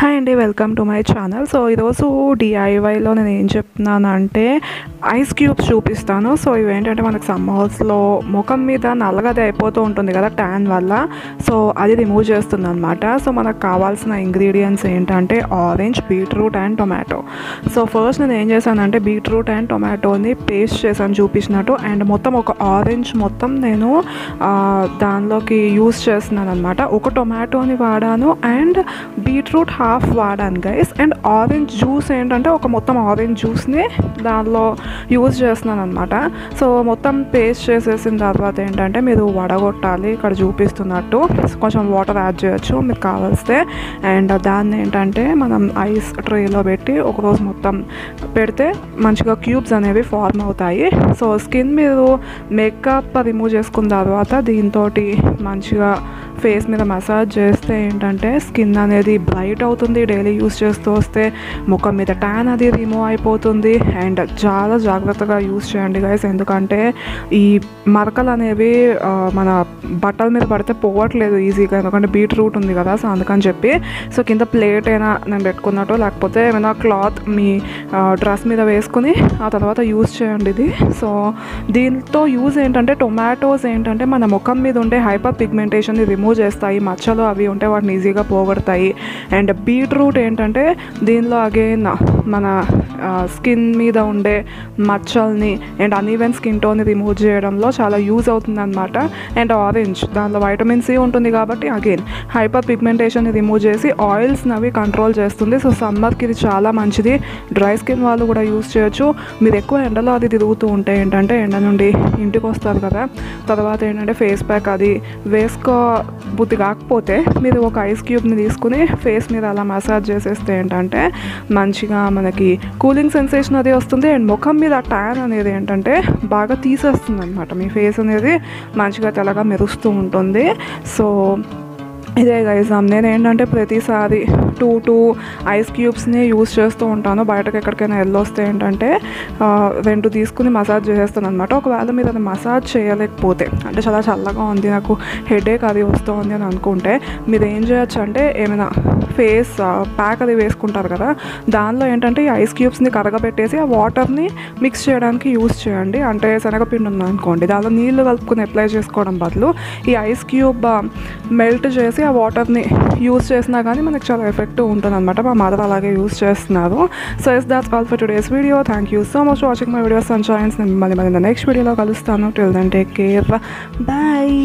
Hi అండి, welcome to my channel. So ఈరోజు డిఐవైలో నేను ఏం చెప్తున్నానంటే ఐస్ క్యూబ్స్ చూపిస్తాను. సో ఇవేంటంటే మనకు సమ్మర్స్లో ముఖం మీద నల్లగది అయిపోతూ ఉంటుంది కదా ట్యాన్ వల్ల. సో అది రిమూవ్ చేస్తుంది అనమాట. సో మనకు కావాల్సిన ఇంగ్రీడియంట్స్ ఏంటంటే orange, beetroot and tomato. So first నేను ఏం చేశానంటే బీట్రూట్ అండ్ టొమాటోని పేస్ట్ చేశాను చూపించినట్టు. అండ్ మొత్తం ఒక ఆరెంజ్ మొత్తం నేను దానిలోకి యూస్ చేస్తున్నాను అనమాట. ఒక టొమాటోని వాడాను అండ్ బీట్రూట్ హాఫ్ వాడాను గైస్. అండ్ ఆరెంజ్ జ్యూస్ ఏంటంటే ఒక మొత్తం ఆరెంజ్ జ్యూస్ని దానిలో యూజ్ చేస్తున్నాను అనమాట. సో మొత్తం పేస్ట్ చేసేసిన తర్వాత ఏంటంటే మీరు వడగొట్టాలి ఇక్కడ చూపిస్తున్నట్టు. కొంచెం వాటర్ యాడ్ చేయొచ్చు మీకు కావాల్స్తే. అండ్ దాన్ని ఏంటంటే మనం ఐస్ ట్రేలో పెట్టి ఒకరోజు మొత్తం పెడితే మంచిగా క్యూబ్స్ అనేవి ఫార్మ్ అవుతాయి. సో స్కిన్ మీరు మేకప్ రిమూవ్ చేసుకున్న తర్వాత దీంతో మంచిగా ఫేస్ మీద మసాజ్ చేస్తే ఏంటంటే స్కిన్ అనేది బ్రైట్ అవుతుంది. డైలీ యూస్ చేస్తూ వస్తే ముఖం మీద ట్యాన్ అది రిమూవ్ అయిపోతుంది. అండ్ చాలా జాగ్రత్తగా యూస్ చేయండి గైస్, ఎందుకంటే ఈ మరకలు అనేవి మన బట్టల మీద పడితే పోవట్లేదు ఈజీగా, ఎందుకంటే బీట్రూట్ ఉంది కదా. సో అందుకని చెప్పి సో కింద ప్లేట్ అయినా నేను పెట్టుకున్నట్టు లేకపోతే ఏమైనా క్లాత్ మీ డ్రెస్ మీద వేసుకుని ఆ తర్వాత యూస్ చేయండి ఇది. సో దీంతో యూజ్ ఏంటంటే టొమాటోస్ ఏంటంటే మన ముఖం మీద ఉండే హైపర్ పిగ్మెంటేషన్ని రిమూవ్ చేస్తాయి. మచ్చలు అవి ఉంటే వాటిని ఈజీగా పోగొడతాయి. అండ్ బీట్రూట్ ఏంటంటే దీనిలో అగైన్ మన స్కిన్ మీద ఉండే మచ్చల్ని అండ్ అన్ఈవెన్ స్కిన్ టోన్ని రిమూవ్ చేయడంలో చాలా యూజ్ అవుతుంది అనమాట. అండ్ ఆరెంజ్ దానిలో వైటమిన్ సి ఉంటుంది కాబట్టి అగైన్ హైపర్ పిగ్మెంటేషన్ని రిమూవ్ చేసి ఆయిల్స్ని అవి కంట్రోల్ చేస్తుంది. సో సమ్మర్కి ఇది చాలా మంచిది. డ్రై స్కిన్ వాళ్ళు కూడా యూజ్ చేయొచ్చు. మీరు ఎక్కువ ఎండలో అది తిరుగుతూ ఉంటే ఏంటంటే ఎండ నుండి ఇంటికి వస్తారు కదా, తర్వాత ఏంటంటే ఫేస్ ప్యాక్ అది బుద్ధి కాకపోతే మీరు ఒక ఐస్ క్యూబ్ని తీసుకుని ఫేస్ మీద అలా మసాజ్ చేసేస్తే ఏంటంటే మంచిగా మనకి కూలింగ్ సెన్సేషన్ అది వస్తుంది. అండ్ ముఖం మీద ట్యాన్ అనేది ఏంటంటే బాగా తీసేస్తుంది అనమాట. మీ ఫేస్ అనేది మంచిగా తెల్లగా మెరుస్తూ ఉంటుంది. సో ఇదే గైస్, నేను ఏంటంటే ప్రతిసారి 2 ఐస్ క్యూబ్స్ని యూస్ చేస్తూ ఉంటాను. బయటకు ఎక్కడికైనా వెళ్ళొస్తే ఏంటంటే 2 తీసుకుని మసాజ్ చేసేస్తాను అనమాట. ఒకవేళ మీరు అది మసాజ్ చేయలేకపోతే అంటే చాలా చల్లగా ఉంది, నాకు హెడేక్ అది వస్తుంది అని అనుకుంటే మీరు ఏం చేయొచ్చు అంటే ఏమైనా ఫేస్ ప్యాక్ అది వేసుకుంటారు కదా, దానిలో ఏంటంటే ఈ ఐస్ క్యూబ్స్ని కరగబెట్టేసి ఆ వాటర్ని మిక్స్ చేయడానికి యూస్ చేయండి. అంటే శనగపిండి ఉందనుకోండి, దానిలో నీళ్ళు కలుపుకొని అప్లై చేసుకోవడం బదులు ఈ ఐస్ క్యూబ్ మెల్ట్ చేసి ఆ వాటర్ని యూస్ చేసినా కానీ మనకు చాలా ఎఫెక్టివ్ ఉంటుంది అనమాట. మా మదర్ అలాగే యూస్ చేస్తున్నారు. So that's all for today's video. Thank you so much watching my videos and channels. నేను మళ్ళీ నెక్స్ట్ వీడియోలో కలుస్తాను. Till then take care, bye.